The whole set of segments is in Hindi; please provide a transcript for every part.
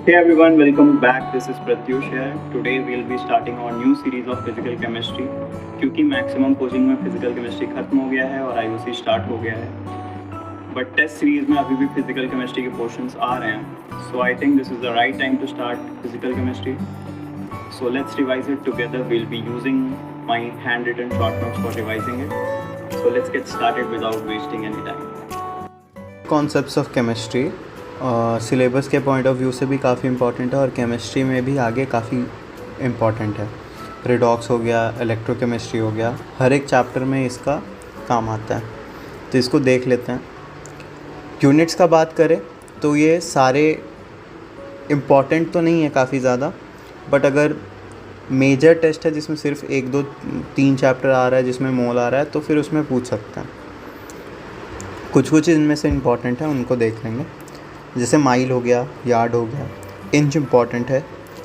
Hey everyone, welcome back. This is Pratyush here. Today we'll be starting our new series of physical chemistry. क्योंकि मैक्सिमम कोचिंग में फिजिकल केमिस्ट्री खत्म हो गया है और आईयूसी स्टार्ट हो गया है, बट टेस्ट सीरीज में अभी भी फिजिकल केमिस्ट्री के पोर्शंस आ रहे हैं. So I think this is the right time to start physical chemistry. So let's revise it together. We'll be using my handwritten short notes for revising it. So let's get started without wasting any time. Concepts of chemistry syllabus के पॉइंट ऑफ व्यू से भी काफ़ी इम्पॉर्टेंट है और केमिस्ट्री में भी आगे काफ़ी इम्पॉर्टेंट है. रिडॉक्स हो गया, इलेक्ट्रोकेमिस्ट्री हो गया, हर एक चैप्टर में इसका काम आता है. तो इसको देख लेते हैं. यूनिट्स का बात करें तो ये सारे इम्पॉर्टेंट तो नहीं है काफ़ी ज़्यादा, बट अगर मेजर टेस्ट है जिसमें सिर्फ 1 2 3 चैप्टर आ रहा है जिसमें मोल आ रहा है तो फिर उसमें पूछ सकते हैं. कुछ इनमें से इम्पॉर्टेंट है, उनको देख लेंगे. जैसे माइल हो गया, यार्ड हो गया. इंच इम्पॉर्टेंट है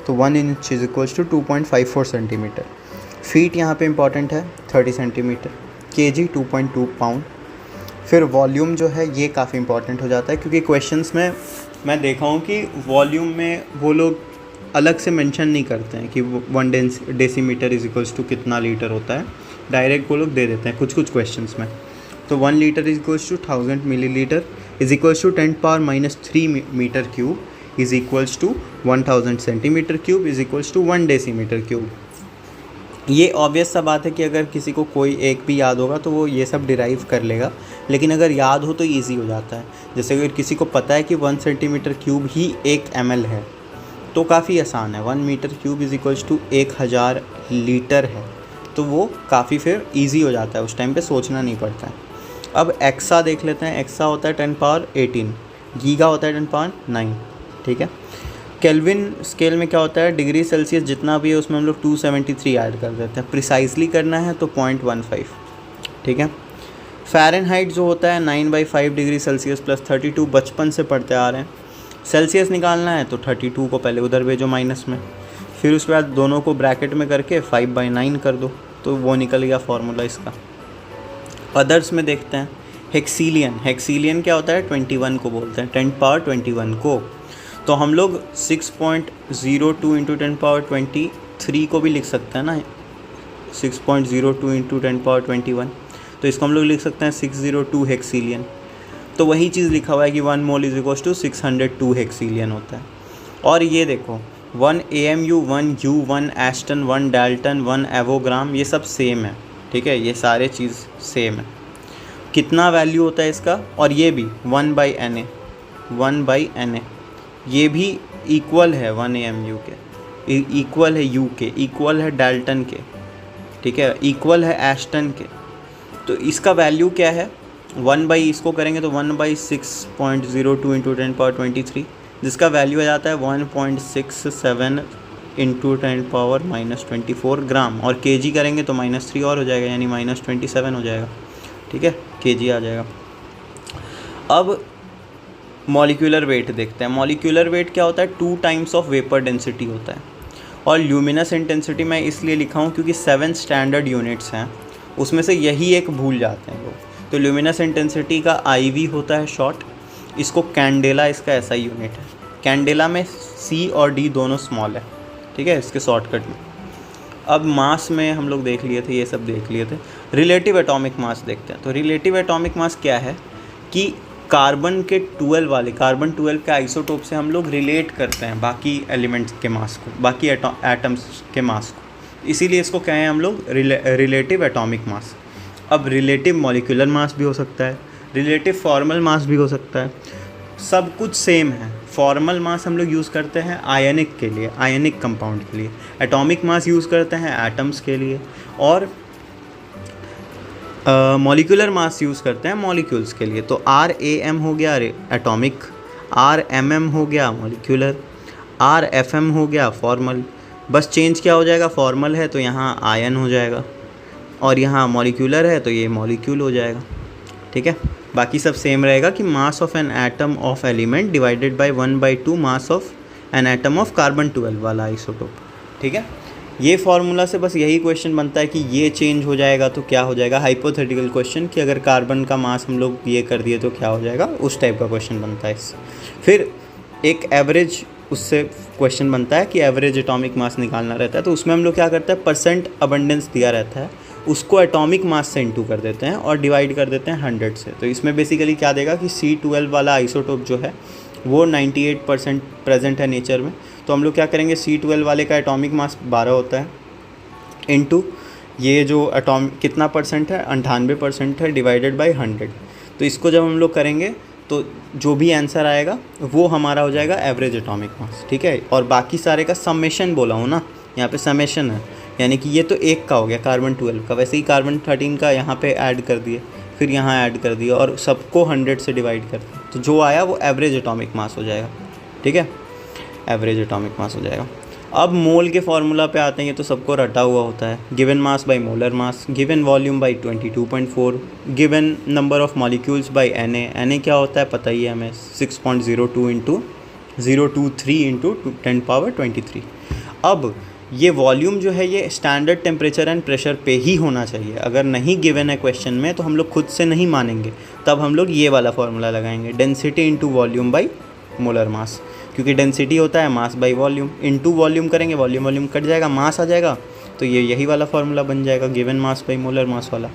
तो 1 inch is equals to 2.54 centimetre. Feet यहाँ पे इम्पॉर्टेंट है 30 सेंटीमीटर. KG 2.2 pound. फिर वॉल्यूम जो है ये काफ़ी इंपॉर्टेंट हो जाता है क्योंकि क्वेश्चंस में मैं देखा हूँ कि वॉल्यूम में वो लोग अलग से मेंशन नहीं करते हैं कि 1 डेसीमीटर इज इक्वल्स टू कितना लीटर होता है. डायरेक्ट वो लोग दे देते हैं कुछ क्वेश्चंस में. तो 1 litre is equals to 1000 millilitre is equals to 10⁻³ metre cube is equals to 1000 centimetre cube is equals to 1 decimetre cube. ये ऑब्वियस सा बात है कि अगर किसी को कोई एक भी याद होगा तो वो ये सब डिराइव कर लेगा, लेकिन अगर याद हो तो ईजी हो जाता है. जैसे अगर किसी को पता है कि 1 सेंटीमीटर क्यूब ही 1 ml है तो काफ़ी आसान है. 1 metre cube is equals to 1000 litre है तो वो काफ़ी फिर ईजी हो जाता है, उस टाइम पे सोचना नहीं पड़ता है. अब एक्सा देख लेते हैं. एक्सा होता है 10⁻18. गीगा होता है 10⁻9. ठीक है. केल्विन स्केल में क्या होता है, डिग्री सेल्सियस जितना भी है उसमें हम लोग 273 ऐड कर देते हैं. प्रिसाइजली करना है तो 0.15. ठीक है. फ़ारेनहाइट जो होता है 9/5 डिग्री सेल्सियस प्लस 32 बचपन से पढ़ते आ रहे हैं. सेल्सियस निकालना है तो 32 को पहले उधर भेजो माइनस में, फिर उसके बाद दोनों को ब्रैकेट में करके 5/9 कर दो तो वो निकल गया फार्मूला इसका. अदर्स में देखते हैं. हेक्सीलियन क्या होता है, 21 को बोलते हैं, 10⁻21 को. तो हम लोग 6.02 इंटू 10⁻23 को भी लिख सकते हैं ना, 6.02 इंटू 10⁻21. तो इसको हम लोग लिख सकते हैं 602 हेक्सीलियन. तो वही चीज़ लिखा हुआ है कि 1 मोल इज इक्वल्स टू 602 हेक्सीलियन होता है. और ये देखो 1 AMU, 1 U, 1 एस्टन, 1 डाल्टन, 1 एवोग्राम, ये सब सेम है. ठीक है, ये सारे चीज़ सेम है. कितना वैल्यू होता है इसका, और ये भी 1/Na, 1/Na, ये भी इक्वल है 1 AMU के, इक्वल है U के, इक्वल है डाल्टन के. ठीक है, इक्वल है एस्टन के. तो इसका वैल्यू क्या है, 1/इसको करेंगे तो 1/6.02 इंटू 10⁻23, जिसका वैल्यू आ जाता है 1.67 इंटू 10⁻−24 ग्राम. और केजी करेंगे तो -3 और हो जाएगा, यानी -27 हो जाएगा. ठीक है, केजी आ जाएगा. अब मॉलिक्यूलर वेट देखते हैं. मॉलिक्यूलर वेट क्या होता है, 2 टाइम्स ऑफ वेपर डेंसिटी होता है. और ल्यूमिनस इंटेंसिटी मैं इसलिए लिखा हूँ क्योंकि 7 स्टैंडर्ड यूनिट्स हैं, उसमें से यही एक भूल जाते हैं लोग. तो ल्यूमिनस इंटेंसिटी का IV होता है शॉर्ट. इसको कैंडेला इसका ऐसा यूनिट है. कैंडेला में C और D दोनों स्मॉल है. ठीक है, इसके शॉर्टकट में. अब मास में हम लोग देख लिए थे, ये सब देख लिए थे. रिलेटिव एटॉमिक मास देखते हैं. तो रिलेटिव एटॉमिक मास क्या है कि कार्बन के 12 वाले, कार्बन 12 के आइसोटोप से हम लोग रिलेट करते हैं बाकी एलिमेंट्स के मास को, बाकी एटम्स के मास को, इसीलिए इसको कहें हम लोग रिलेटिव एटॉमिक मास. अब रिलेटिव मॉलिक्यूलर मास भी हो सकता है, रिलेटिव फॉर्मल मास भी हो सकता है, सब कुछ सेम है. फॉर्मल मास हम लोग यूज़ करते हैं आयनिक के लिए, आयनिक कंपाउंड के लिए. एटॉमिक मास यूज़ करते हैं एटम्स के लिए. और मॉलिक्यूलर मास यूज़ करते हैं मॉलिक्यूल्स के लिए. तो RAM हो गया एटॉमिक, RMM हो गया मॉलिक्यूलर, RFM हो गया फॉर्मल. बस चेंज क्या हो जाएगा, फॉर्मल है तो यहाँ आयन हो जाएगा, और यहाँ मॉलिक्यूलर है तो ये मॉलिक्यूल हो जाएगा. ठीक है, बाकी सब सेम रहेगा कि mass of an atom of element divided by 1/2 mass of an atom of carbon 12 वाला आइसोटोप. ठीक है, ये फार्मूला से बस यही क्वेश्चन बनता है कि ये चेंज हो जाएगा तो क्या हो जाएगा. हाइपोथेटिकल क्वेश्चन कि अगर कार्बन का मास हम लोग ये कर दिए तो क्या हो जाएगा, उस टाइप का क्वेश्चन बनता है इससे. फिर एक एवरेज उससे क्वेश्चन बनता है कि एवरेज एटॉमिक मास निकालना रहता है। तो उसमें हम लोग क्या करते हैं, परसेंट अबंडेंस दिया रहता है, उसको एटॉमिक मास से इंटू कर देते हैं और डिवाइड कर देते हैं 100 से। तो इसमें बेसिकली क्या देगा कि C12 वाला आइसोटोप जो है वो 98% प्रेजेंट है नेचर में। तो हम लोग क्या करेंगे, C12 वाले का एटॉमिक मास 12 होता है, इनटू ये जो एटॉमिक कितना परसेंट है, 98% है, डिवाइडेड बाय 100। तो इसको जब हम लोग करेंगे तो जो भी आंसर आएगा वो हमारा हो जाएगा एवरेज एटॉमिक मास, ठीक है। और बाकी सारे का समेशन बोला हूँ ना, यहाँ पे समेशन है, यानी कि ये तो एक का हो गया कार्बन 12 का, वैसे ही कार्बन 13 का यहाँ पे ऐड कर दिए, फिर यहाँ ऐड कर दिया और सबको 100 से डिवाइड कर दिया। तो जो आया वो एवरेज एटॉमिक मास हो जाएगा, ठीक है, एवरेज एटॉमिक मास हो जाएगा। अब मोल के फार्मूला पे आते हैं, ये तो सबको रटा हुआ होता है। Given mass by molar mass, given volume by 22.4, given number of molecules by Na क्या होता है पता ही है हमें, 6.02 इंटू 023 इंटू 10⁻23। अब ये वॉल्यूम जो है ये स्टैंडर्ड टेम्परेचर एंड प्रेशर पे ही होना चाहिए। अगर नहीं गिवन है क्वेश्चन में तो हम लोग खुद से नहीं मानेंगे, तब हम लोग ये वाला फार्मूला लगाएंगे, density into volume by molar मास, क्योंकि डेंसिटी होता है mass by volume, into volume करेंगे, वॉल्यूम कट जाएगा, मास आ जाएगा, तो ये यही वाला फार्मूला बन जाएगा, given mass by molar mass वाला।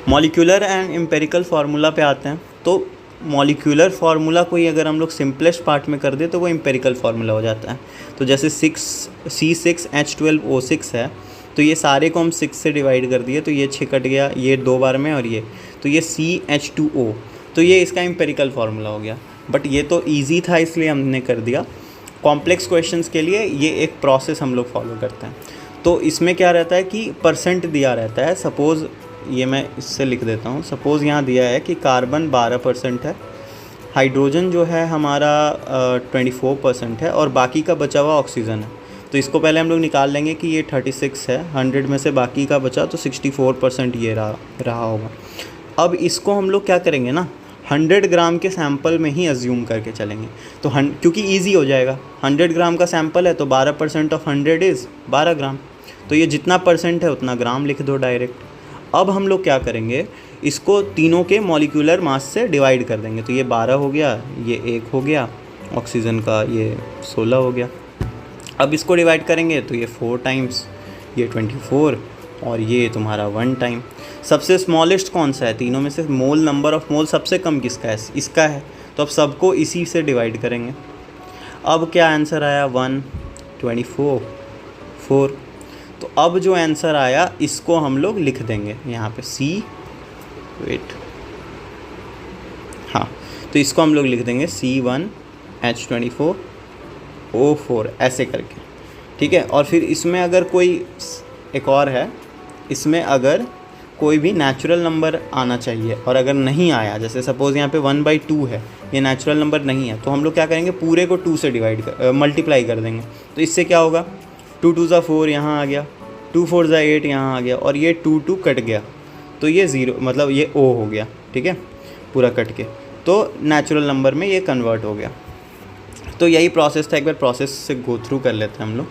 मॉलिक्यूलर एंड एम्पेरिकल फार्मूला पे आते हैं। तो मॉलिक्यूलर फार्मूला कोई अगर हम लोग सिंपलेस्ट पार्ट में कर दे तो वो एम्पेरिकल फार्मूला हो जाता है। तो जैसे C6H12O6 है, तो ये सारे को हम 6 से डिवाइड कर दिए, तो ये 6 कट गया, ये 2 बार में, और ये तो ये CH2O, तो ये इसका एम्पेरिकल फार्मूला हो गया। बट ये तो ईजी था इसलिए हमने कर दिया। कॉम्प्लेक्स क्वेश्चंस के लिए ये एक प्रोसेस हम लोग फॉलो करते हैं। तो इसमें क्या रहता है कि परसेंट दिया रहता है। सपोज़ ये मैं इससे लिख देता हूँ, सपोज़ यहाँ दिया है कि कार्बन 12% है, हाइड्रोजन जो है हमारा 24% है, और बाकी का बचा हुआ ऑक्सीजन है। तो इसको पहले हम लोग निकाल लेंगे कि ये 36 है, 100 में से बाकी का बचा तो 64% ये रहा होगा। अब इसको हम लोग क्या करेंगे ना, 100 ग्राम के सैंपल में ही अज्यूम करके चलेंगे। तो क्योंकि ईजी हो जाएगा, 100 ग्राम का सैंपल है तो 12% ऑफ 100 इज़ 12 ग्राम, तो ये जितना परसेंट है उतना ग्राम लिख दो डायरेक्ट। अब हम लोग क्या करेंगे, इसको तीनों के मॉलिक्यूलर मास से डिवाइड कर देंगे। तो ये 12 हो गया, ये 1 हो गया, ऑक्सीजन का ये 16 हो गया। अब इसको डिवाइड करेंगे तो ये 4 टाइम्स, ये 24, और ये तुम्हारा 1 टाइम। सबसे स्मॉलेस्ट कौन सा है तीनों में से, मोल नंबर ऑफ मोल सबसे कम किसका है, इसका है। तो अब सबको इसी से डिवाइड करेंगे। अब क्या आंसर आया, 1, 24, 4। तो अब जो आंसर आया इसको हम लोग लिख देंगे यहाँ पे हाँ, तो इसको हम लोग लिख देंगे C1H24O4 ऐसे करके, ठीक है। और फिर इसमें अगर कोई एक और है, इसमें अगर कोई भी नेचुरल नंबर आना चाहिए, और अगर नहीं आया, जैसे सपोज़ यहाँ पे 1/2 है, ये नेचुरल नंबर नहीं है, तो हम लोग क्या करेंगे, पूरे को 2 से मल्टीप्लाई कर देंगे। तो इससे क्या होगा, 2 2 4 यहाँ आ गया, 2 4 8 यहाँ आ गया, और ये 2 2 कट गया, तो ये 0 मतलब ये O हो गया, ठीक है, पूरा कट के, तो नेचुरल नंबर में ये कन्वर्ट हो गया। तो यही प्रोसेस था, एक बार प्रोसेस से गो थ्रू कर लेते हैं हम लोग।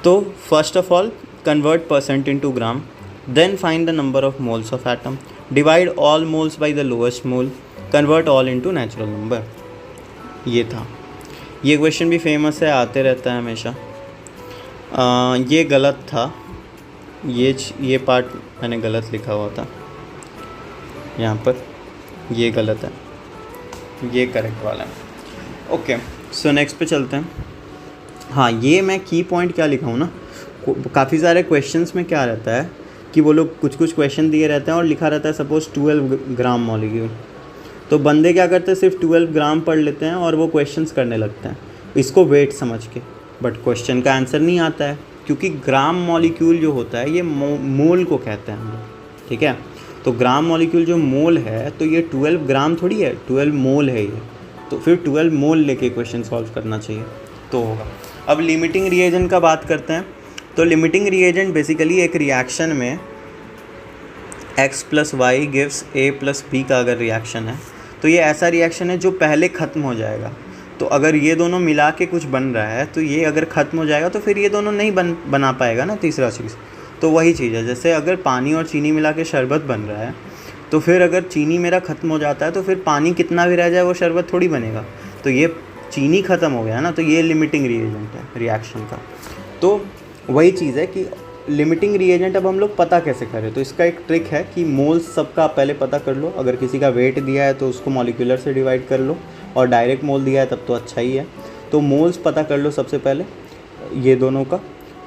तो first of all convert percent into gram, then find the number of moles of atom, divide all moles by the lowest mole, convert all into natural number। ये था, ये क्वेश्चन भी फेमस है, आते रहता है हमेशा। ये गलत था, ये पार्ट मैंने गलत लिखा हुआ था यहाँ पर, ये गलत है, ये करेक्ट वाला है। ओके, सो नेक्स्ट पे चलते हैं। हाँ, ये मैं की पॉइंट क्या लिखा हूँ ना, काफ़ी सारे क्वेश्चंस में क्या रहता है कि वो लोग कुछ क्वेश्चन दिए रहते हैं और लिखा रहता है सपोज़ 12 ग्राम मॉलिक्यूल, तो बंदे क्या करते हैं, सिर्फ 12 ग्राम पढ़ लेते हैं और वो क्वेश्चंस करने लगते हैं इसको वेट समझ के, बट क्वेश्चन का आंसर नहीं आता है, क्योंकि ग्राम मॉलिक्यूल जो होता है ये मोल को कहते हैं हम लोग, ठीक है। तो ग्राम मॉलिक्यूल जो मोल है, तो ये 12 ग्राम थोड़ी है, 12 मोल है ये, तो फिर 12 मोल लेके क्वेश्चन सॉल्व करना चाहिए तो होगा। अब लिमिटिंग रिएजेंट का बात करते हैं। तो लिमिटिंग रिएजेंट बेसिकली एक रिएक्शन में x + y gives a + b का अगर रिएक्शन है, तो ये ऐसा रिएक्शन है जो पहले ख़त्म हो जाएगा। तो अगर ये दोनों मिला के कुछ बन रहा है, तो ये अगर ख़त्म हो जाएगा तो फिर ये दोनों नहीं बना पाएगा ना तीसरा चीज़। तो वही चीज़ है, जैसे अगर पानी और चीनी मिला के शरबत बन रहा है, तो फिर अगर चीनी मेरा ख़त्म हो जाता है तो फिर पानी कितना भी रह जाए वो शरबत थोड़ी बनेगा। तो ये चीनी ख़त्म हो गया ना, तो ये लिमिटिंग रिएजेंट है रिएक्शन का। तो वही चीज़ है कि लिमिटिंग रिएजेंट अब हम लोग पता कैसे करें। तो इसका एक ट्रिक है कि मोल्स सबका पहले पता कर लो। अगर किसी का वेट दिया है तो उसको मॉलिक्यूलर से डिवाइड कर लो, और डायरेक्ट मोल दिया है तब तो अच्छा ही है। तो मोल्स पता कर लो सबसे पहले ये दोनों का,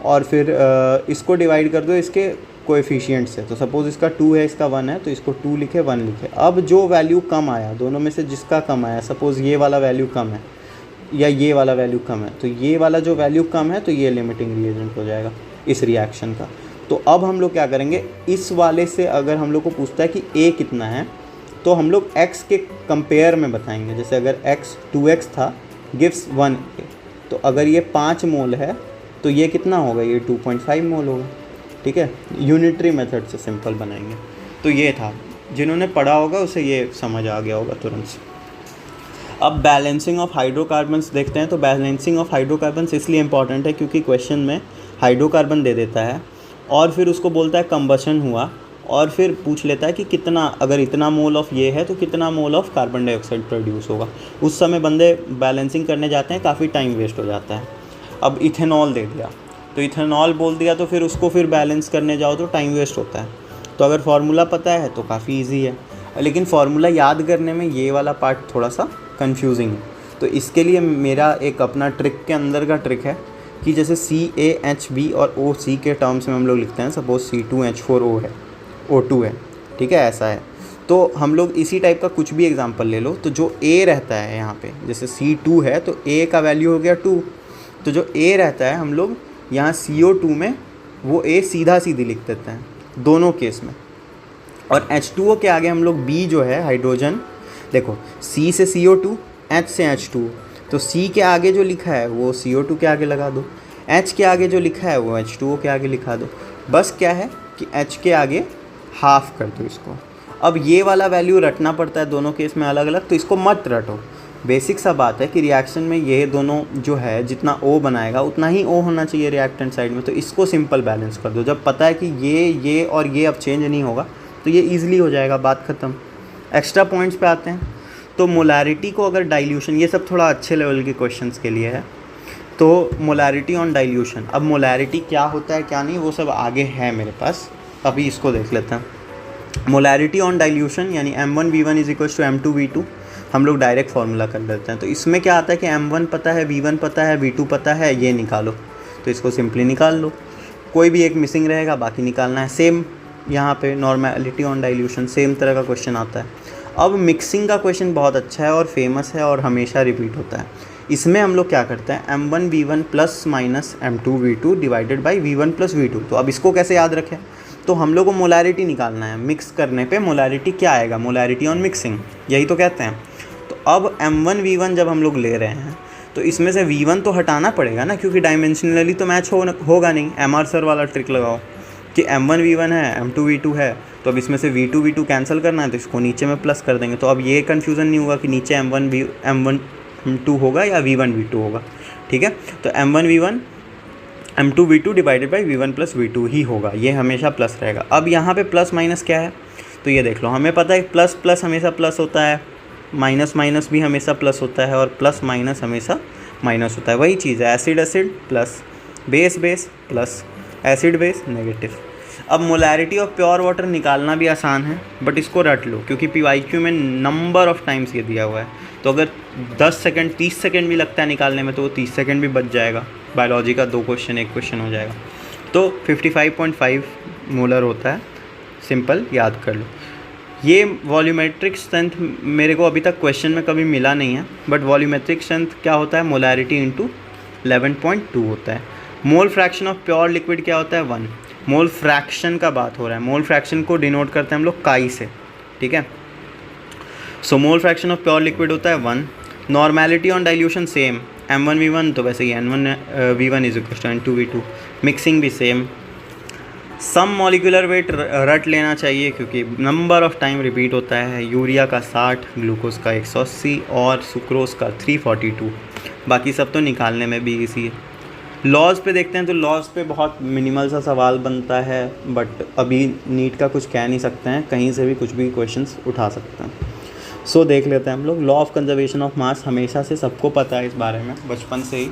और फिर इसको डिवाइड कर दो इसके कोएफिशिएंट से। तो सपोज़ इसका 2 है, इसका 1 है, तो इसको 2 लिखे 1 लिखे। अब जो वैल्यू कम आया दोनों में से, जिसका कम आया, सपोज़ ये वाला वैल्यू कम है या ये वाला वैल्यू कम है, तो ये वाला जो वैल्यू कम है तो ये लिमिटिंग रिएजेंट हो जाएगा इस रिएक्शन का। तो अब हम लोग क्या करेंगे, इस वाले से अगर हम लोग को पूछता है कि A कितना है, तो हम लोग x के कंपेयर में बताएंगे। जैसे अगर x 2x था गिव्स 1A, तो अगर ये 5 मोल है तो ये कितना होगा, ये 2.5 मोल होगा। ठीक है, यूनिटरी मेथड से सिंपल बनाएंगे। तो ये था, जिन्होंने पढ़ा होगा उसे ये समझ आ गया होगा तुरंत से। अब बैलेंसिंग ऑफ हाइड्रोकार्बन्स देखते हैं। तो बैलेंसिंग ऑफ हाइड्रोकार्बन्स इसलिए इंपॉर्टेंट है क्योंकि क्वेश्चन में हाइड्रोकार्बन दे देता है और फिर उसको बोलता है कंबशन हुआ, और फिर पूछ लेता है कि कितना, अगर इतना मोल ऑफ ये है तो कितना mole of carbon dioxide produce होगा। उस समय बंदे बैलेंसिंग करने जाते हैं, काफ़ी टाइम वेस्ट हो जाता है। अब इथेनॉल दे दिया तो इथेनॉल बोल दिया, तो फिर उसको फिर बैलेंस करने जाओ तो टाइम वेस्ट होता है। तो अगर फार्मूला पता है तो काफ़ी ईजी है, लेकिन फार्मूला याद करने में ये वाला पार्ट थोड़ा सा कंफ्यूजिंग है। तो इसके लिए मेरा एक अपना ट्रिक के अंदर का ट्रिक है कि जैसे CaHb और OC के टर्म्स में हम लोग लिखते हैं, सपोज C2H4O है, O2 है, ठीक है, ऐसा है। तो हम लोग इसी टाइप का कुछ भी एग्जांपल ले लो, तो जो A रहता है यहाँ पे, जैसे C2 है तो A का वैल्यू हो गया 2, तो जो A रहता है हम लोग यहाँ CO2 में वो A सीधा सीधी लिख देते हैं दोनों केस में। और H2O के आगे हम लोग B जो है हाइड्रोजन, देखो C से CO2, H से H2, तो C के आगे जो लिखा है वो CO2 के आगे लगा दो, H के आगे जो लिखा है वो H2O के आगे लिखा दो। बस क्या है कि H के आगे हाफ कर दो इसको। अब ये वाला वैल्यू रटना पड़ता है दोनों केस में अलग अलग, तो इसको मत रटो। बेसिक सा बात है कि रिएक्शन में ये दोनों जो है जितना O बनाएगा उतना ही O होना चाहिए रिएक्टेंट साइड में, तो इसको सिंपल बैलेंस कर दो। जब पता है कि ये और ये अब चेंज नहीं होगा तो ये ईजिली हो जाएगा, बात ख़त्म। एक्स्ट्रा पॉइंट्स पे आते हैं। तो मोलारिटी को अगर डाइल्यूशन, ये सब थोड़ा अच्छे लेवल के क्वेश्चंस के लिए है। तो मोलारिटी ऑन डाइल्यूशन, अब मोलारिटी क्या होता है क्या नहीं वो सब आगे है मेरे पास, अभी इसको देख लेते हैं। मोलारिटी ऑन डाइल्यूशन यानी M1V1 is equal to M2V2, हम लोग डायरेक्ट फार्मूला कर लेते हैं। तो इसमें क्या आता है कि M1 पता है, V1 पता है, V2 पता है, ये निकालो, तो इसको सिंपली निकाल लो। कोई भी एक मिसिंग रहेगा, बाकी निकालना है। सेम यहाँ पे नॉर्मेलिटी ऑन डाइल्यूशन सेम तरह का क्वेश्चन आता है। अब मिक्सिंग का क्वेश्चन बहुत अच्छा है और फेमस है और हमेशा रिपीट होता है। इसमें हम लोग क्या करते हैं, M1V1 plus minus M2V2 divided by V1 plus V2। तो अब इसको कैसे याद रखें, तो हम लोग को मोलारिटी निकालना है। मिक्स करने पे मोलारिटी क्या आएगा, मोलारिटी ऑन मिक्सिंग, यही तो कहते हैं। तो अब M1V1 जब हम लोग ले रहे हैं तो इसमें से V1 तो हटाना पड़ेगा ना, क्योंकि डायमेंशनली तो मैच होगा नहीं। MR सर वाला ट्रिक लगाओ कि M1V1 है, M2V2 है, तो अब इसमें से V2 कैंसिल करना है तो इसको नीचे में प्लस कर देंगे। तो अब ये कन्फ्यूज़न नहीं होगा कि नीचे M1 होगा या V1 होगा, ठीक है। तो M1V1 M2V2 divided by V1 plus V2 ही होगा, ये हमेशा प्लस रहेगा। अब यहाँ पे प्लस माइनस क्या है, तो ये देख लो, हमें पता है प्लस प्लस हमेशा प्लस होता है, माइनस माइनस भी हमेशा प्लस होता है, और प्लस माइनस हमेशा माइनस होता है। वही चीज़ है, acid acid plus, base base plus, acid base negative. अब मोलैरिटी ऑफ प्योर वाटर निकालना भी आसान है, बट इसको रट लो क्योंकि PYQ में नंबर ऑफ टाइम्स ये दिया हुआ है। तो अगर 10 सेकंड 30 सेकंड भी लगता है निकालने में तो वो 30 सेकंड भी बच जाएगा। बायोलॉजी का 2 क्वेश्चन 1 क्वेश्चन हो जाएगा। तो 55.5 मोलर होता है, सिंपल याद कर लो। ये वॉल्यूमेट्रिक स्ट्रेंथ मेरे को अभी तक क्वेश्चन में कभी मिला नहीं है, बट वॉल्यूमेट्रिक स्ट्रेंथ क्या होता है, मोलैरिटी इंटू 11.2 होता है। मोल फ्रैक्शन ऑफ प्योर लिक्विड क्या होता है, 1। मोल फ्रैक्शन का बात हो रहा है, मोल फ्रैक्शन को डिनोट करते हैं हम लोग काई से, ठीक है। So mole fraction of pure liquid होता है 1। Normality on dilution same, M1V1 तो वैसे ही N1V1 is equal to N2V2। Mixing भी सेम। सम मॉलिक्यूलर वेट रट लेना चाहिए क्योंकि नंबर ऑफ टाइम रिपीट होता है। यूरिया का 60, ग्लूकोज का 180 और सुक्रोज का 342। बाकी सब तो निकालने में भी इजी है। लॉज पे देखते हैं, तो लॉज पे बहुत मिनिमल सा सवाल बनता है, बट अभी नीट का कुछ कह नहीं सकते हैं, कहीं से भी कुछ भी क्वेश्चंस उठा सकते हैं। सो देख लेते हैं हम लोग। Law of conservation of mass हमेशा से सबको पता है इस बारे में, बचपन से ही।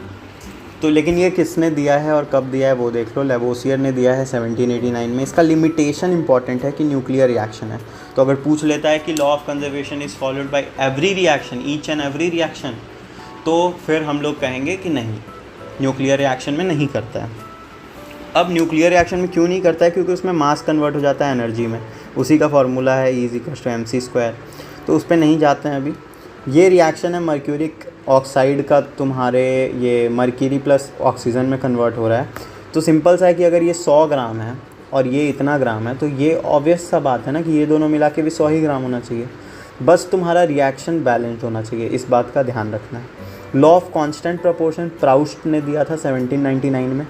तो लेकिन ये किसने दिया है और कब दिया है वो देख लो। लेवोसियर ने दिया है 1789 में। इसका लिमिटेशन इंपॉर्टेंट है कि न्यूक्लियर रिएक्शन है। तो अगर पूछ लेता है कि law of conservation is followed by every reaction, each and every reaction, तो फिर हम लोग कहेंगे कि नहीं, न्यूक्लियर रिएक्शन में नहीं करता है। अब न्यूक्लियर रिएक्शन में क्यों नहीं करता है? क्योंकि उसमें मास कन्वर्ट हो जाता है एनर्जी में। उसी का फॉर्मूला है E=mc²। तो उस पर नहीं जाते हैं अभी। ये रिएक्शन है मर्क्यूरिक ऑक्साइड का, तुम्हारे ये मर्क्यूरी प्लस ऑक्सीजन में कन्वर्ट हो रहा है। तो सिंपल सा है कि अगर ये 100 ग्राम है और ये इतना ग्राम है, तो ये ऑब्वियस सा बात है ना कि ये दोनों मिला के भी 100 ही ग्राम होना चाहिए। बस तुम्हारा रिएक्शन बैलेंस होना चाहिए, इस बात का ध्यान रखना है। Law of constant proportion Proust ने दिया था 1799 में।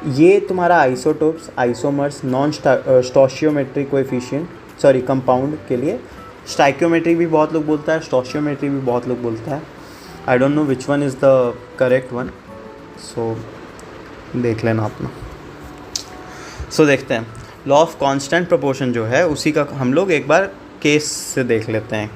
ये तुम्हारा isotopes, isomers, non stoichiometric coefficient, sorry compound के लिए स्टाइकियोमेट्री भी बहुत लोग बोलता है, स्टोशियोमेट्री भी बहुत लोग बोलता है। I don't know which one is the correct one, so देख लेना अपना। सो देखते हैं लॉ ऑफ कांस्टेंट प्रोपोर्शन जो है उसी का हम लोग एक बार केस से देख लेते हैं।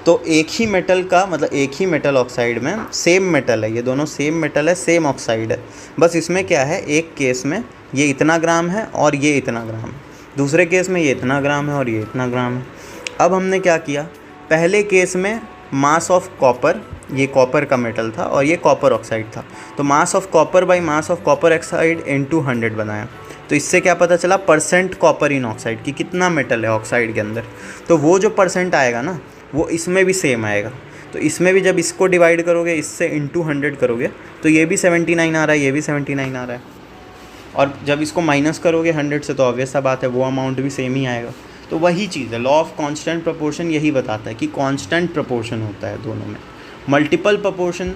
तो एक ही मेटल का, मतलब एक ही मेटल ऑक्साइड में सेम मेटल है, ये दोनों सेम मेटल है, सेम ऑक्साइड है। बस इसमें क्या है, एक केस में ये इतना ग्राम है और ये इतना ग्राम है, दूसरे केस में ये इतना ग्राम है और ये इतना ग्राम है। अब हमने क्या किया, पहले केस में मास ऑफ कॉपर, ये कॉपर का मेटल था और ये कॉपर ऑक्साइड था, तो mass of copper by mass of copper oxide into 100 बनाया। तो इससे क्या पता चला, परसेंट कॉपर इन ऑक्साइड की कितना मेटल है ऑक्साइड के अंदर। तो वो जो परसेंट आएगा ना, वो इसमें भी सेम आएगा। तो इसमें भी जब इसको डिवाइड करोगे, इससे इनटू 100 करोगे, तो ये भी 79 आ रहा है, ये भी 79 आ रहा है। और जब इसको माइनस करोगे 100 से, तो ऑब्वियस सा बात है वो अमाउंट भी सेम ही आएगा। तो वही चीज़ है, लॉ ऑफ कांस्टेंट प्रोपोर्शन यही बताता है कि कांस्टेंट प्रोपोर्शन होता है दोनों में। मल्टीपल प्रोपोर्शन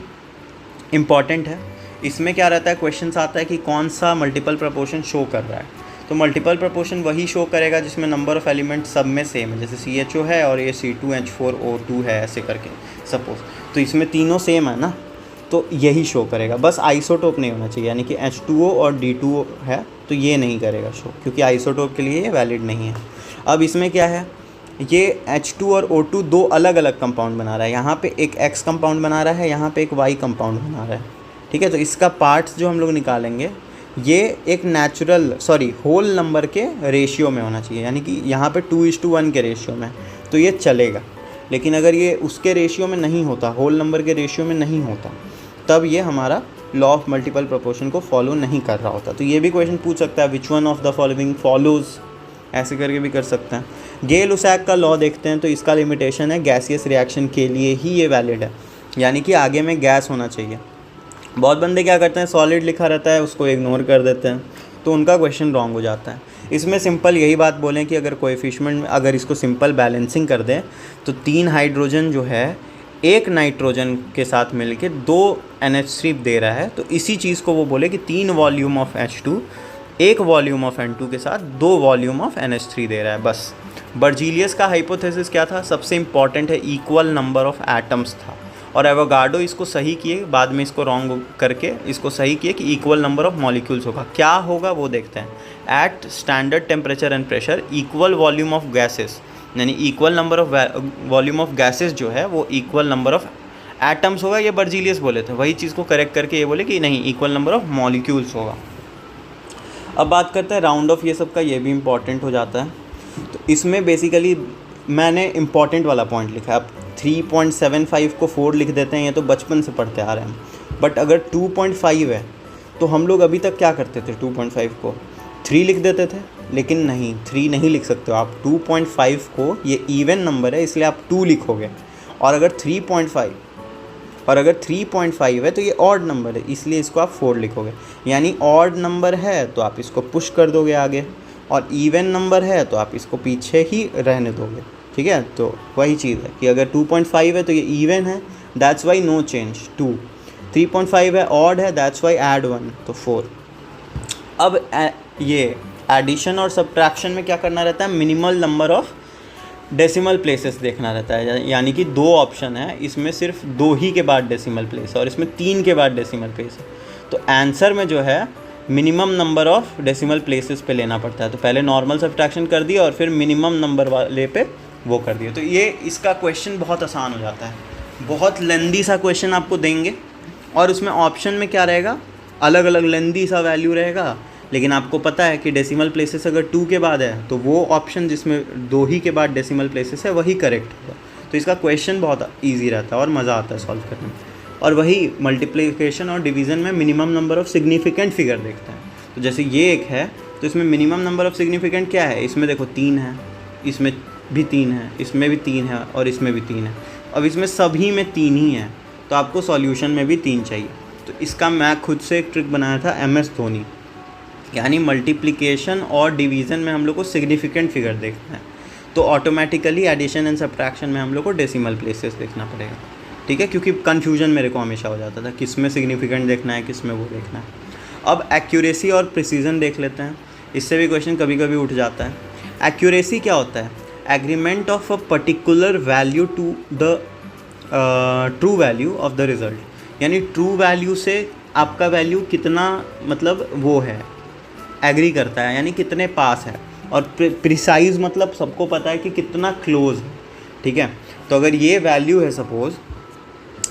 इंपॉर्टेंट है। इसमें क्या रहता है, क्वेश्चंस आता है कि कौन सा मल्टीपल प्रोपोर्शन शो कर रहा है। तो मल्टीपल प्रोपोर्शन वही शो करेगा जिसमें नंबर ऑफ़ एलिमेंट सब में सेम है, जैसे CHO है और ये C2H4O2 है, ऐसे करके सपोज। तो इसमें तीनों सेम है ना, तो यही शो करेगा। बस आइसोटोप नहीं होना चाहिए, यानी कि H2O और D2O है तो ये नहीं करेगा शो, क्योंकि आइसोटोप के लिए ये वैलिड नहीं है। अब इसमें क्या है, ये H2 और O2 दो अलग अलग कंपाउंड बना रहा है। यहाँ पे एक X कंपाउंड बना रहा है, यहाँ पे एक Y कंपाउंड बना रहा है, ठीक है। तो इसका पार्ट्स जो हम लोग निकालेंगे, ये एक होल नंबर के रेशियो में होना चाहिए, यानी कि यहाँ पे 2:1 के रेशियो में, तो ये चलेगा। लेकिन अगर ये उसके रेशियो में नहीं होता, होल नंबर के रेशियो में नहीं होता, तब ये हमारा लॉ ऑफ मल्टीपल प्रोपोर्शन को फॉलो नहीं कर रहा होता। तो ये भी क्वेश्चन पूछ सकता है, which one of the following follows, ऐसे करके भी कर सकते हैं। गेल-लुसाक का लॉ देखते हैं, तो इसका लिमिटेशन है गैसियस रिएक्शन के लिए ही ये वैलिड है, यानी कि आगे में गैस होना चाहिए। बहुत बंदे क्या करते हैं, सॉलिड लिखा रहता है उसको इग्नोर कर देते हैं, तो उनका क्वेश्चन रॉन्ग हो जाता है। इसमें सिंपल यही बात बोलें कि अगर कोएफिशिएंट में अगर इसको सिंपल बैलेंसिंग कर दें, तो 3 हाइड्रोजन जो है एक नाइट्रोजन के साथ मिलके 2 NH3 दे रहा है, तो इसी चीज़ को वो बोले कि 3 volume of H2 1 volume of N2 के साथ 2 वॉल्यूम ऑफ NH3 दे रहा है, बस। बर्जीलियस का हाइपोथेसिस क्या था, सबसे इंपॉर्टेंट है, इक्वल नंबर ऑफ एटम्स था, और एवोगाड्रो इसको सही किए, बाद में इसको रॉन्ग करके इसको सही किए कि इक्वल नंबर ऑफ मॉलिक्यूल्स होगा। क्या होगा वो देखते हैं। At standard temperature and pressure equal volume of gases, यानी equal number of volume of gases जो है वो इक्वल नंबर ऑफ एटम्स होगा, ये बर्जीलियस बोले थे। वही चीज़ को करेक्ट करके ये बोले कि नहीं, इक्वल नंबर ऑफ मॉलिक्यूल्स होगा। अब बात करते हैं राउंड ऑफ ये सब का, ये भी इम्पॉर्टेंट हो जाता है। तो इसमें बेसिकली मैंने इम्पॉर्टेंट वाला पॉइंट लिखा है। अब 3.75 को 4 लिख देते हैं, ये तो बचपन से पढ़ते आ रहे हैं। बट अगर 2.5 है तो हम लोग अभी तक क्या करते थे, 2.5 को 3 लिख देते थे, लेकिन नहीं, 3 नहीं लिख सकते हो आप। 2.5 को, ये इवन नंबर है इसलिए आप 2 लिखोगे, और अगर 3.5 है तो ये ऑड नंबर है, इसलिए इसको आप 4 लिखोगे। यानी ऑड नंबर है तो आप इसको पुश कर दोगे आगे, और इवन नंबर है तो आप इसको पीछे ही रहने दोगे, ठीक है। तो वही चीज़ है कि अगर 2.5 है तो ये इवन है, दैट्स वाई नो चेंज 2। 3.5 है, ऑड है, दैट्स वाई ऐड 1, तो 4। अब ये एडिशन और सब्ट्रैक्शन में क्या करना रहता है, minimal number of decimal places देखना रहता है। यानी कि 2 ऑप्शन है, इसमें सिर्फ 2 ही के बाद डेसिमल प्लेस है और इसमें 3 के बाद डेसिमल प्लेस है। तो आंसर में जो है minimum number of decimal places पे लेना पड़ता है। तो पहले नॉर्मल सब्ट्रैक्शन कर दिया और फिर मिनिमम नंबर वाले पे वो कर दिए। तो ये इसका क्वेश्चन बहुत आसान हो जाता है। बहुत लेंदी सा क्वेश्चन आपको देंगे और उसमें ऑप्शन में क्या रहेगा, अलग अलग लेंदी सा वैल्यू रहेगा, लेकिन आपको पता है कि डेसिमल प्लेसेस अगर 2 के बाद है तो वो ऑप्शन जिसमें 2 ही के बाद डेसिमल प्लेसेस है वही करेक्ट होगा। तो इसका क्वेश्चन बहुत ईजी रहता है और मज़ा आता है सॉल्व करने में। और वही मल्टीप्लिकेशन और डिवीज़न में minimum number of significant figure देखते हैं। तो जैसे ये एक है तो इसमें मिनिमम नंबर ऑफ़ सिग्निफिकेंट क्या है, इसमें देखो 3 है, इसमें भी 3 है, इसमें भी 3 है और इसमें भी 3 है। अब इसमें सभी में 3 ही है तो आपको सॉल्यूशन में भी 3 चाहिए। तो इसका मैं खुद से एक ट्रिक बनाया था MS धोनी, यानी मल्टीप्लिकेशन और डिवीज़न में हम लोग को सिग्निफिकेंट फिगर देखना है तो ऑटोमेटिकली एडिशन एंड सब्ट्रैक्शन में हम लोग को डेसिमल प्लेसेस देखना पड़ेगा, ठीक है, क्योंकि कन्फ्यूजन मेरे को हमेशा हो जाता था किस में सिग्निफिकेंट देखना है, किस में वो देखना है। अब एक्यूरेसी और प्रिसीजन देख लेते हैं, इससे भी क्वेश्चन कभी कभी उठ जाता है। एक्यूरेसी क्या होता है, agreement of a particular value to the true value of the result, यानी ट्रू वैल्यू से आपका वैल्यू कितना मतलब वो है एग्री करता है, यानी कितने पास है। और प्रिसाइज मतलब सबको पता है कि कितना क्लोज है, ठीक है। तो अगर ये वैल्यू है, सपोज़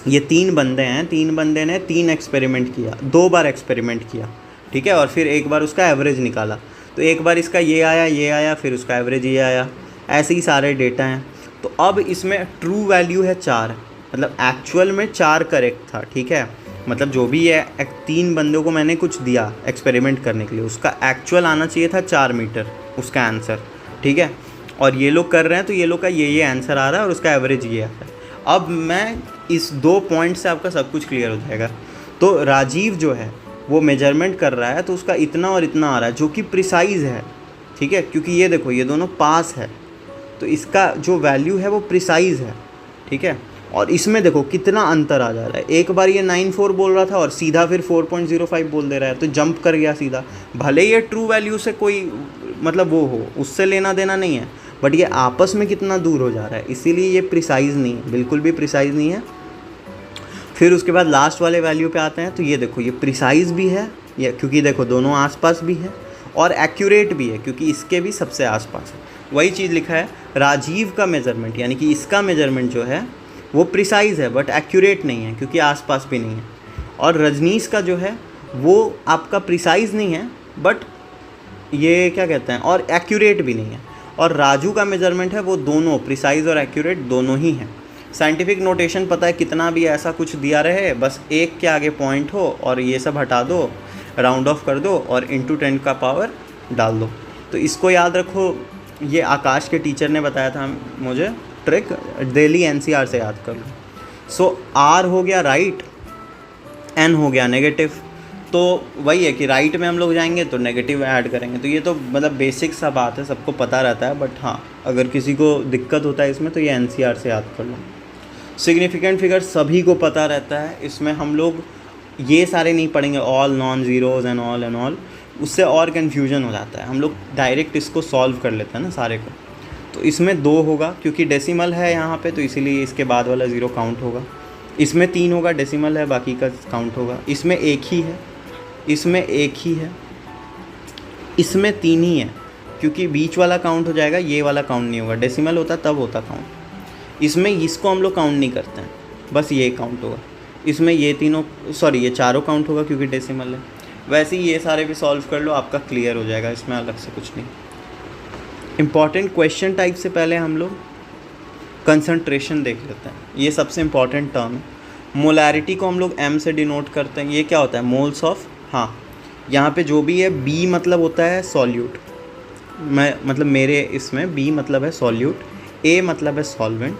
ये 3 बंदे हैं, 3 बंदे ने 3 एक्सपेरिमेंट किया, 2 बार एक्सपेरिमेंट किया, ठीक है, और फिर एक बार उसका एवरेज निकाला। तो एक बार इसका ये आया, फिर उसका एवरेज ये आया, ऐसे ही सारे डेटा हैं। तो अब इसमें ट्रू वैल्यू है 4, मतलब एक्चुअल में 4 करेक्ट था, ठीक है। मतलब जो भी है 3 बंदों को मैंने कुछ दिया एक्सपेरिमेंट करने के लिए, उसका एक्चुअल आना चाहिए था 4 मीटर उसका आंसर, ठीक है। और ये लोग कर रहे हैं तो ये लोग का ये आंसर आ रहा है और उसका एवरेज ये आ रहा है। अब मैं इस 2 पॉइंट से आपका सब कुछ क्लियर हो जाएगा। तो राजीव जो है वो मेजरमेंट कर रहा है तो उसका इतना और इतना आ रहा है जो कि प्रिसाइज़ है, ठीक है, क्योंकि ये देखो ये दोनों पास है तो इसका जो वैल्यू है वो प्रिसाइज़ है, ठीक है। और इसमें देखो कितना अंतर आ जा रहा है, एक बार ये 94 बोल रहा था और सीधा फिर 4.05 बोल दे रहा है, तो जंप कर गया सीधा। भले ये ट्रू वैल्यू से कोई मतलब वो हो, उससे लेना देना नहीं है, बट ये आपस में कितना दूर हो जा रहा है, इसीलिए ये प्रिसाइज़ नहीं है, बिल्कुल भी प्रिसाइज़ नहीं है। फिर उसके बाद लास्ट वाले वैल्यू पे आते हैं तो ये देखो ये प्रिसाइज़ भी है, ये क्योंकि देखो दोनों आसपास भी है, और एक्यूरेट भी है क्योंकि इसके भी सबसे आसपास है। वही चीज़ लिखा है, राजीव का मेज़रमेंट यानी कि इसका मेज़रमेंट जो है वो प्रिसाइज़ है बट एक्यूरेट नहीं है क्योंकि आसपास भी नहीं है। और रजनीश का जो है वो आपका प्रिसाइज़ नहीं है बट ये क्या कहते हैं, और एक्यूरेट भी नहीं है। और राजू का मेज़रमेंट है वो दोनों प्रिसाइज़ और एक्यूरेट दोनों ही हैं। साइंटिफिक नोटेशन पता है, कितना भी ऐसा कुछ दिया रहे बस एक के आगे पॉइंट हो और ये सब हटा दो, राउंड ऑफ कर दो और इंटू 10 का पावर डाल दो। तो इसको याद रखो, ये आकाश के टीचर ने बताया था मुझे ट्रिक, डेली NCR से याद कर लो। सो R हो गया राइट, N हो गया नेगेटिव। तो वही है कि राइट में हम लोग जाएंगे तो नेगेटिव ऐड करेंगे। तो ये तो मतलब बेसिक सा बात है, सबको पता रहता है, बट हाँ अगर किसी को दिक्कत होता है इसमें तो ये NCR से याद कर लो। सिग्निफिकेंट फिगर सभी को पता रहता है, इसमें हम लोग ये सारे नहीं पढ़ेंगे, all non zeros and all, उससे और कन्फ्यूजन हो जाता है। हम लोग डायरेक्ट इसको सॉल्व कर लेते हैं ना सारे को। तो इसमें 2 होगा क्योंकि डेसिमल है यहाँ पे, तो इसीलिए इसके बाद वाला 0 काउंट होगा। इसमें 3 होगा, डेसिमल है, बाकी का काउंट होगा। इसमें 1 ही है, इसमें 1 ही है, इसमें 3 ही है क्योंकि बीच वाला काउंट हो जाएगा, ये वाला काउंट नहीं होगा। डेसिमल होता तब होता काउंट। इसमें इसको हम लोग काउंट नहीं करते हैं, बस ये काउंट होगा। इसमें ये ये चारों काउंट होगा क्योंकि डेसिमल है। वैसे ही ये सारे भी सॉल्व कर लो, आपका क्लियर हो जाएगा, इसमें अलग से कुछ नहीं। इम्पॉर्टेंट क्वेश्चन टाइप से पहले हम लोग कंसंट्रेशन देख लेते हैं, ये सबसे इम्पॉर्टेंट टर्म है। मोलैरिटी को हम लोग M से डिनोट करते हैं, ये क्या होता है, मोल्स ऑफ, हाँ यहाँ पे जो भी है B मतलब होता है सॉल्यूट, मतलब मेरे इसमें B मतलब है सॉल्यूट, A मतलब है सॉल्वेंट,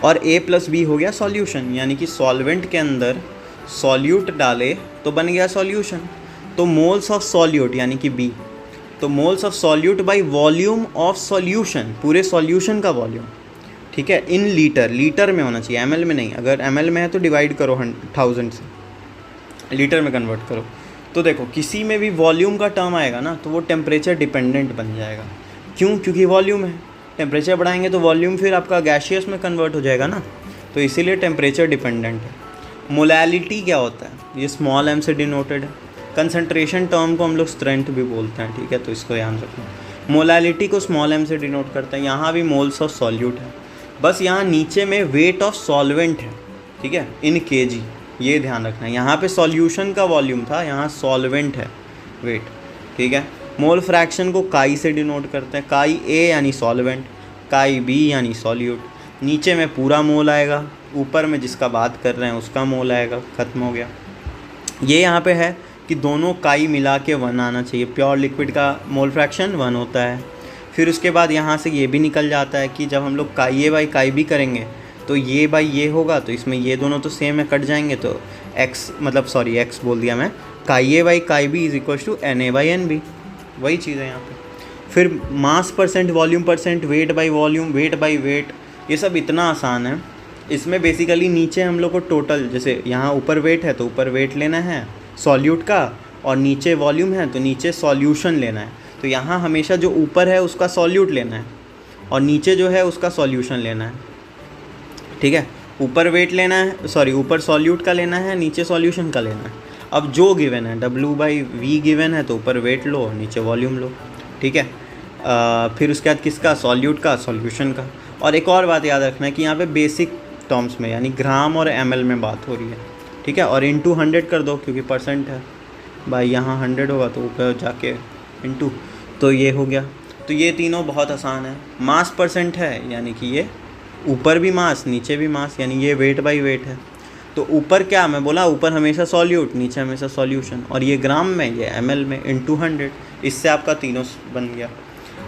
और A + B हो गया सॉल्यूशन, यानी कि सॉल्वेंट के अंदर सॉल्यूट डाले तो बन गया सॉल्यूशन। तो मोल्स ऑफ सॉल्यूट यानी कि B, तो moles of solute by volume of solution, पूरे सॉल्यूशन का वॉल्यूम, ठीक है, इन लीटर में होना चाहिए, ml में नहीं। अगर ml में है तो डिवाइड करो 1000 से, लीटर में कन्वर्ट करो। तो देखो किसी में भी वॉल्यूम का टर्म आएगा ना तो वो टेम्परेचर डिपेंडेंट बन जाएगा। क्यों? क्योंकि वॉल्यूम है, टेम्परेचर बढ़ाएंगे तो वॉल्यूम फिर आपका गैसियस में कन्वर्ट हो जाएगा ना, तो इसीलिए टेम्परेचर डिपेंडेंट है। मोलैलिटी क्या होता है, ये स्मॉल m से डिनोटेड है। कंसंट्रेशन टर्म को हम लोग स्ट्रेंथ भी बोलते हैं, ठीक है, तो इसको ध्यान रखना। मोलालिटी को स्मॉल m से डिनोट करते हैं, यहाँ भी मोल्स ऑफ सॉल्यूट है, बस यहाँ नीचे में वेट ऑफ सॉल्वेंट है, ठीक है, इन kg, ये ध्यान रखना है। यहाँ पे सॉल्यूशन का वॉल्यूम था, यहाँ सॉल्वेंट है वेट, ठीक है। मोल फ्रैक्शन को काई से डिनोट करते हैं, काई a यानी सॉल्वेंट, काई b यानी सॉल्यूट। नीचे में पूरा मोल आएगा, ऊपर में जिसका बात कर रहे हैं उसका मोल आएगा, ख़त्म हो गया। ये यहाँ पे है कि दोनों काई मिला के 1 आना चाहिए, प्योर लिक्विड का मोल फ्रैक्शन 1 होता है। फिर उसके बाद यहाँ से ये भी निकल जाता है कि जब हम लोग काई ए बाई काई बी करेंगे तो ये बाई ये होगा, तो इसमें ये दोनों तो सेम है, कट जाएंगे, तो एक्स बोल दिया मैं, chi A by chi B is equal to N A by N B, वही चीज़ है यहाँ पे। फिर mass percent, volume percent, weight by volume, weight by weight, ये सब इतना आसान है। इसमें बेसिकली नीचे हम लोग को टोटल, जैसे यहाँ ऊपर वेट है तो ऊपर वेट लेना है सॉल्यूट का, और नीचे वॉल्यूम है तो नीचे सॉल्यूशन लेना है। तो यहाँ हमेशा जो ऊपर है उसका सॉल्यूट लेना है और नीचे जो है उसका सॉल्यूशन लेना है, ठीक है। ऊपर वेट लेना है, सॉरी ऊपर सॉल्यूट का लेना है, नीचे सॉल्यूशन का लेना है। अब जो गिवन है W/V गिवन है तो ऊपर वेट लो, नीचे वॉल्यूम लो, ठीक है। फिर उसके बाद किसका, सॉल्यूट का, सॉल्यूशन का। और एक और बात याद रखना है कि यहाँ पे बेसिक टर्म्स में यानी ग्राम और ml में बात हो रही है, ठीक है। और इंटू 100 कर दो क्योंकि परसेंट है भाई, यहाँ 100 होगा तो ऊपर जाके इंटू, तो ये हो गया। तो ये तीनों बहुत आसान है। मास परसेंट है यानी कि ये ऊपर भी मास नीचे भी मास, यानी ये वेट बाई वेट है। तो ऊपर क्या मैं बोला, ऊपर हमेशा सॉल्यूट, नीचे हमेशा सॉल्यूशन, और ये ग्राम में, ये ml में, इंटू 100, इससे आपका तीनों बन गया।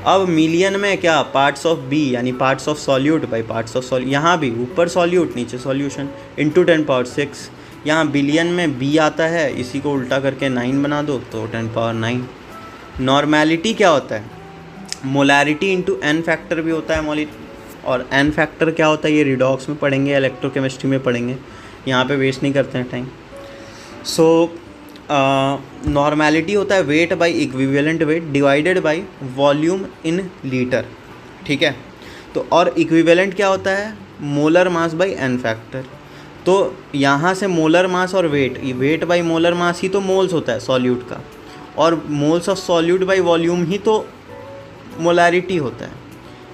अब मिलियन में क्या, पार्ट्स ऑफ बी यानी parts of solute by parts of solute, यहाँ भी ऊपर सॉल्यूट नीचे सॉल्यूशन, इंटू 10⁻⁶। यहाँ बिलियन में बी आता है, इसी को उल्टा करके 9 बना दो तो 10⁻⁹। नॉर्मेलिटी क्या होता है, मोलैरिटी इंटू n फैक्टर भी होता है और n फैक्टर क्या होता है ये रिडॉक्स में पढ़ेंगे, इलेक्ट्रोकेमिस्ट्री में पढ़ेंगे, यहाँ पे वेस्ट नहीं करते हैं टाइम। सो नॉर्मेलिटी होता है weight by equivalent weight divided by volume in litre, ठीक है। तो और इक्विवेलेंट क्या होता है, molar mass by n factor. तो यहाँ से मोलर मास और वेट बाई मोलर मास ही तो मोल्स होता है सॉल्यूट का, और moles of solute by volume ही तो मोलैरिटी होता है,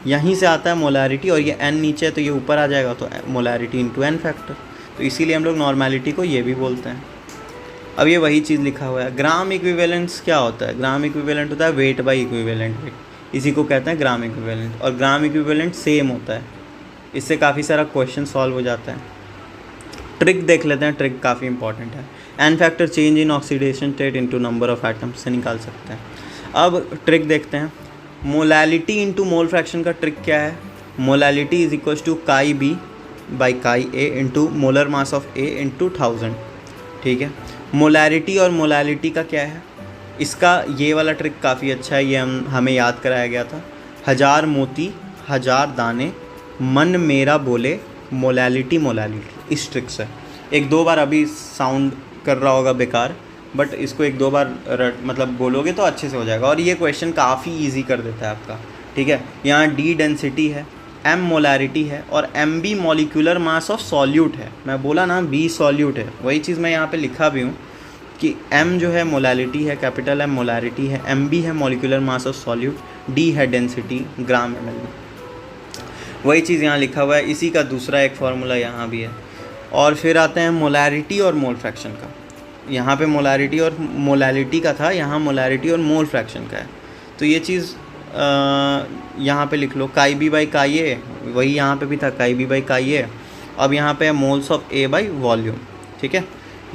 यहीं से आता है मोलैरिटी। और ये n नीचे है तो ये ऊपर आ जाएगा, तो मोलैरिटी इंटू n फैक्टर। तो इसीलिए हम लोग नॉर्मेलिटी को ये भी बोलते हैं। अब ये वही चीज़ लिखा हुआ है। ग्राम इक्विवेलेंस क्या होता है, ग्राम इक्विवेलेंट होता है वेट बाई इक्विवेलेंट वेट, इसी को कहते हैं ग्राम इक्विवेलेंट। और ग्राम इक्विवेलेंट सेम होता है, इससे काफ़ी सारा क्वेश्चन सॉल्व हो जाता है। ट्रिक देख लेते हैं, ट्रिक काफ़ी इंपॉर्टेंट है। n factor change in oxidation state into number of atoms से निकाल सकते हैं। अब ट्रिक देखते हैं। मोलैलिटी इंटू मोल फ्रैक्शन का ट्रिक क्या है, molality is equal to chi B by chi A into molar mass of A into 1000, ठीक है। मोलैरिटी और मोलैलिटी का क्या है, इसका ये वाला ट्रिक काफ़ी अच्छा है, ये हमें याद कराया गया था। 1000 मोती 1000 दाने, मन मेरा बोले, मोलैलिटी मोलैलिटी, इस ट्रिक से। 1-2 बार अभी साउंड कर रहा होगा बेकार, बट इसको 1-2 बार मतलब बोलोगे तो अच्छे से हो जाएगा। और ये क्वेश्चन काफ़ी इजी कर देता है आपका, ठीक है। यहाँ D डेंसिटी है, M मोलैरिटी है और MB molecular mass of solute है। मैं बोला ना B सॉल्यूट है, वही चीज़ मैं यहाँ पे लिखा भी हूँ कि M जो है मोलैलिटी है, कैपिटल M मोलैरिटी है, MB है molecular mass of solute, D है डेंसिटी ग्राम ml में, वही चीज़ यहाँ लिखा हुआ है। इसी का दूसरा एक फार्मूला यहाँ भी है। और फिर आते हैं मोलैरिटी और मोल फ्रैक्शन का। यहाँ पे मोलैरिटी और मोलैलिटी का था, यहाँ मोलैरिटी और मोल फ्रैक्शन का है। तो ये चीज़ यहाँ पे लिख लो, काई बी बाई काई ए, वही यहाँ पे भी था काई बी बाई काई ए। अब यहाँ पे है moles of A by volume, ठीक है।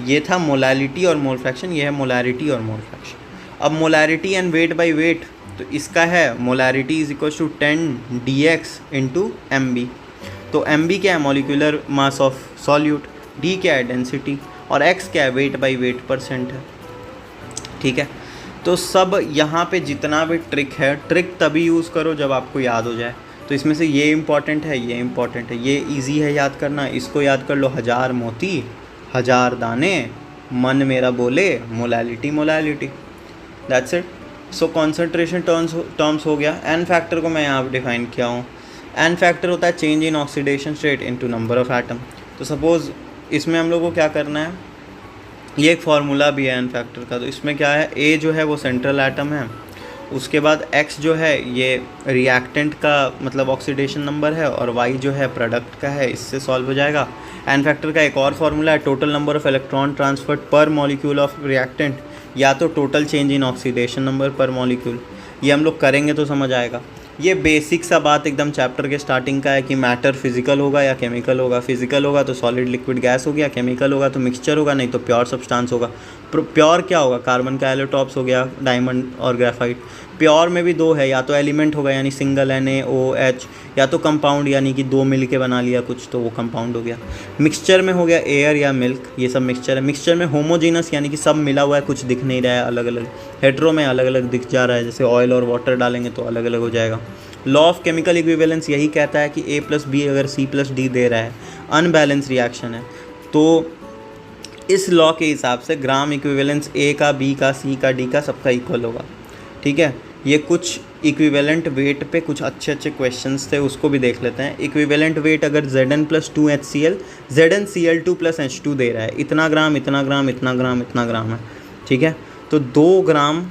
ये था मोलैलिटी और मोल फ्रैक्शन, ये है मोलैरिटी और मोल फ्रैक्शन। अब molarity and weight by weight, तो इसका है molarity is equal to 10 dx into MB। तो MB क्या है, molecular mass of solute, D क्या है, डेंसिटी, और X क्या है, वेट बाई वेट परसेंट है, ठीक है। तो सब यहाँ पे जितना भी ट्रिक है, ट्रिक तभी यूज़ करो जब आपको याद हो जाए। तो इसमें से ये इम्पॉर्टेंट है, ये इम्पॉर्टेंट है, ये इजी है याद करना, इसको याद कर लो। 1000 मोती 1000 दाने, मन मेरा बोले, molality molality, that's it. So concentration terms हो गया। n फैक्टर को मैं यहाँ डिफाइन किया हूँ। n फैक्टर होता है change in oxidation state into number of atom. तो सपोज़ इसमें हम लोग को क्या करना है, ये एक फार्मूला भी है n फैक्टर का। तो इसमें क्या है, A जो है वो सेंट्रल एटम है उसके बाद x जो है ये रिएक्टेंट का मतलब ऑक्सीडेशन नंबर है, और y जो है प्रोडक्ट का है, इससे सॉल्व हो जाएगा। एन फैक्टर का एक और फार्मूला है, total number of electron transferred पर मॉलिक्यूल ऑफ रिएक्टेंट, या तो total change in oxidation number पर मॉलिक्यूल। ये हम लोग करेंगे तो समझ आएगा। ये बेसिक सा बात एकदम चैप्टर के स्टार्टिंग का है कि मैटर फिजिकल होगा या केमिकल होगा। फिजिकल होगा तो सॉलिड लिक्विड गैस हो गया, केमिकल होगा तो मिक्सचर होगा, नहीं तो प्योर सब्सटेंस होगा। प्योर क्या होगा? कार्बन का एलोटॉप्स हो गया, डायमंड और ग्रेफाइट। प्योर में भी दो है, या तो एलिमेंट होगा यानी सिंगल NaOH, या तो कंपाउंड यानी कि दो मिल के बना लिया कुछ तो वो कंपाउंड हो गया। मिक्सचर में हो गया एयर या मिल्क, ये सब मिक्सचर है। मिक्सचर में होमोजीनस यानी कि सब मिला हुआ है, कुछ दिख नहीं रहा है अलग अलग। हेट्रो में अलग अलग दिख जा रहा है, जैसे ऑयल और वाटर डालेंगे तो अलग अलग हो जाएगा। लॉ ऑफ केमिकल इक्विवेलेंस यही कहता है कि A+B अगर C+D दे रहा है, अनबैलेंस रिएक्शन है, तो इस लॉ के हिसाब से ग्राम इक्विवेलेंस A का, B का, C का, D का सबका इक्वल होगा। ठीक है, ये कुछ इक्विवेलेंट वेट पे कुछ अच्छे अच्छे क्वेश्चंस थे, उसको भी देख लेते हैं। इक्विवेलेंट वेट अगर Zn+2HCl, ZnCl2+H2 दे रहा है, इतना ग्राम इतना ग्राम इतना ग्राम इतना ग्राम है। ठीक है, तो 2 ग्राम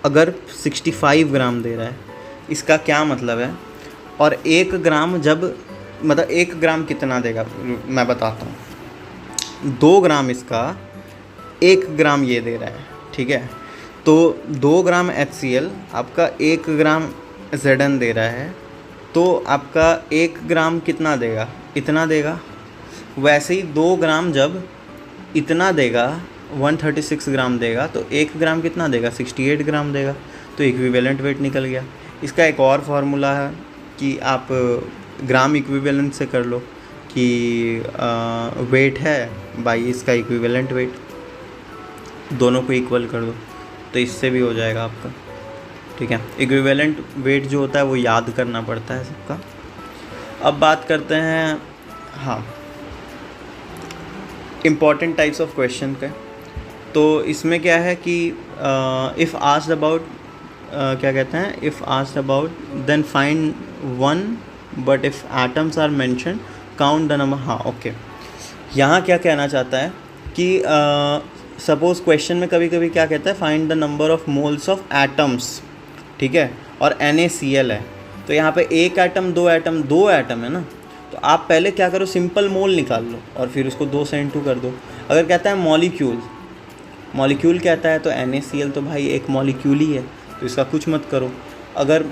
अगर 65 ग्राम दे रहा है, इसका क्या मतलब है? और 1 ग्राम जब मतलब 1 ग्राम कितना देगा मैं बताता हूँ। 2 ग्राम इसका, 1 ग्राम ये दे रहा है। ठीक है, तो 2 ग्राम HCl आपका 1 ग्राम Zn दे रहा है, तो आपका 1 ग्राम कितना देगा? इतना देगा। वैसे ही 2 ग्राम जब इतना देगा, 136 ग्राम देगा, तो 1 ग्राम कितना देगा? 68 ग्राम देगा। तो इक्विवेलेंट वेट निकल गया। इसका एक और फार्मूला है कि आप ग्राम इक्विवेलेंट से कर लो कि वेट है बाई इसका इक्विवेलेंट वेट, दोनों को इक्वल कर दो तो इससे भी हो जाएगा आपका। ठीक है, इक्विवेलेंट वेट जो होता है वो याद करना पड़ता है सबका। अब बात करते हैं हाँ इम्पॉर्टेंट टाइप्स ऑफ क्वेश्चन के। तो इसमें क्या है कि इफ़ आस्क्ड अबाउट क्या कहते हैं, if asked about then find one, but if atoms are mention count the number. हाँ ओके, यहाँ क्या कहना चाहता है कि सपोज़ क्वेश्चन में कभी कभी क्या कहता है, find the number of moles of atoms. ठीक है, और NaCl है, तो यहाँ पे 1 एटम 2 एटम 2 एटम है ना, तो आप पहले क्या करो, सिंपल मोल निकाल लो और फिर उसको 2 से इंटू कर दो। अगर कहता है मॉलिक्यूल कहता है तो NaCl तो भाई एक मॉलिक्यूल ही है, तो इसका कुछ मत करो। अगर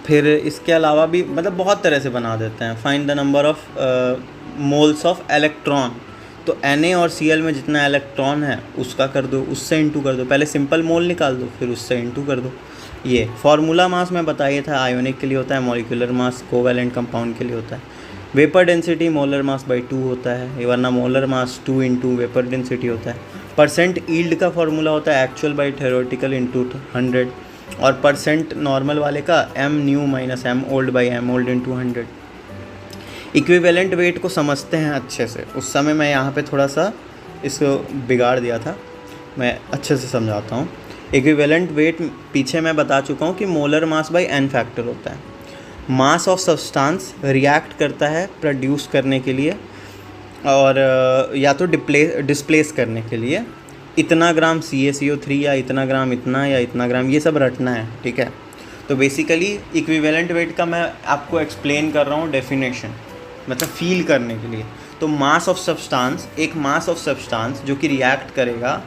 फिर इसके अलावा भी मतलब बहुत तरह से बना देते हैं, find the number of moles of electron, तो Na और Cl में जितना इलेक्ट्रॉन है उसका कर दो, उससे इंटू कर दो। पहले सिंपल मोल निकाल दो फिर उससे इंटू कर दो। ये फार्मूला मास मैं बताया था, आयोनिक के लिए होता है, मॉलिक्यूलर मास कोवैलेंट कंपाउंड के लिए होता है। Vapour density molar mass by 2 होता है, वरना molar mass 2 into vapour density होता है। परसेंट ईल्ड का फार्मूला होता है एक्चुअल बाई थ्योरेटिकल इंटू 100, और परसेंट नॉर्मल वाले का m new minus m old by m old into 100। Equivalent weight को समझते हैं अच्छे से। उस समय मैं यहाँ पे थोड़ा सा इसको बिगाड़ दिया था, मैं अच्छे से समझाता हूँ। इक्विवेलेंट वेट पीछे मैं बता चुका हूँ कि molar mass by n factor होता है। मास ऑफ सब्सटेंस रिएक्ट करता है प्रोड्यूस करने के लिए और या तो डिस्प्लेस करने के लिए। इतना ग्राम CaCO3 या इतना ग्राम इतना या इतना ग्राम, ये सब रटना है। ठीक है, तो बेसिकली इक्विवेलेंट वेट का मैं आपको एक्सप्लेन कर रहा हूँ डेफिनेशन, मतलब फील करने के लिए। तो मास ऑफ सब्सटेंस, एक मास ऑफ सब्सटेंस जो कि रिएक्ट करेगा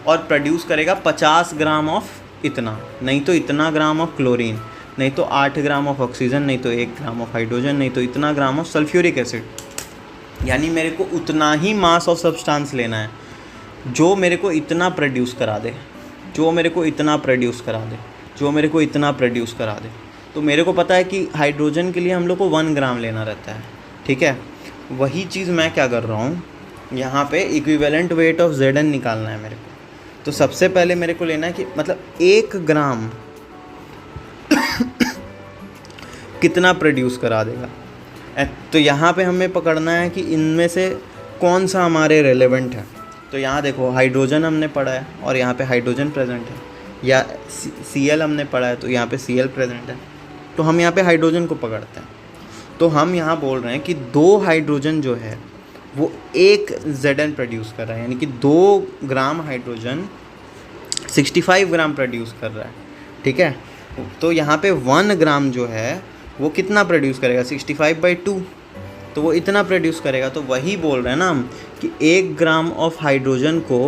और प्रोड्यूस करेगा 50 ग्राम ऑफ इतना, नहीं तो इतना ग्राम ऑफ क्लोरीन, नहीं तो 8 ग्राम ऑफ ऑक्सीजन, नहीं तो 1 ग्राम ऑफ हाइड्रोजन, नहीं तो इतना ग्राम ऑफ सल्फ्यूरिक एसिड। यानी मेरे को उतना ही मास ऑफ सब्सटेंस लेना है जो मेरे को इतना प्रोड्यूस करा दे, जो मेरे को इतना प्रोड्यूस करा दे, जो मेरे को इतना प्रोड्यूस करा दे। तो मेरे को पता है कि हाइड्रोजन के लिए हम लोग को 1 ग्राम लेना रहता है। ठीक है, वही चीज़ मैं क्या कर रहा हूँ, यहाँ पे इक्विवेलेंट वेट ऑफ Zn निकालना है मेरे को। तो सबसे पहले मेरे को लेना है कि मतलब 1 ग्राम कितना प्रोड्यूस करा देगा। तो यहाँ पे हमें पकड़ना है कि इनमें से कौन सा हमारे रेलेवेंट है। तो यहाँ देखो हाइड्रोजन हमने पढ़ा है और यहाँ पे हाइड्रोजन प्रेजेंट है, या Cl हमने पढ़ा है तो यहाँ पे Cl प्रेजेंट है, तो हम यहाँ पे हाइड्रोजन को पकड़ते हैं। तो हम यहाँ बोल रहे हैं कि 2 हाइड्रोजन जो है वो 1 Zn प्रोड्यूस कर रहा है, यानी कि 2 ग्राम हाइड्रोजन 65 ग्राम प्रोड्यूस कर रहा है। ठीक है। तो यहाँ पे 1 ग्राम जो है वो कितना प्रोड्यूस करेगा, 65/2, तो वो इतना प्रोड्यूस करेगा। तो वही बोल रहे हैं ना हम कि 1 ग्राम ऑफ हाइड्रोजन को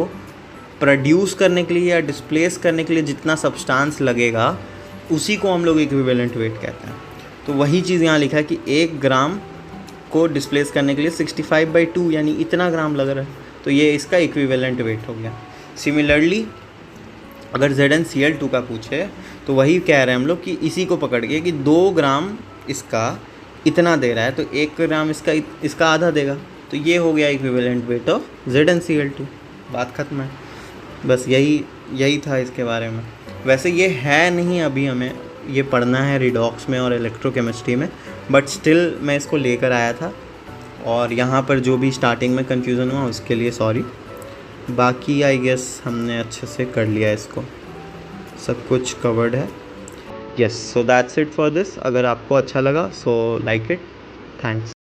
प्रोड्यूस करने के लिए या डिस्प्लेस करने के लिए जितना सब्सटेंस लगेगा उसी को हम लोग इक्विवेलेंट वेट कहते हैं। तो वही चीज़ यहाँ लिखा है कि 1 ग्राम को डिस्प्लेस करने के लिए 65/2 यानी इतना ग्राम लग रहा है, तो ये इसका इक्विवेलेंट वेट हो गया। सिमिलरली अगर ZnCl2 का पूछे तो वही कह रहे हैं हम लोग कि इसी को पकड़ के कि 2 ग्राम इसका इतना दे रहा है तो 1 ग्राम इसका आधा देगा, तो ये हो गया इक्विवेलेंट वेट ऑफ ZnCl2। बात खत्म है। बस यही था इसके बारे में। वैसे ये है नहीं, अभी हमें ये पढ़ना है रिडॉक्स में और इलेक्ट्रोकेमिस्ट्री में, बट स्टिल मैं इसको लेकर आया था। और यहाँ पर जो भी स्टार्टिंग में कन्फ्यूज़न हुआ उसके लिए सॉरी। बाकी आई गेस हमने अच्छे से कर लिया, इसको सब कुछ कवर्ड है। Yes, so that's it for this. अगर आपको अच्छा लगा सो लाइक इट, थैंक्स।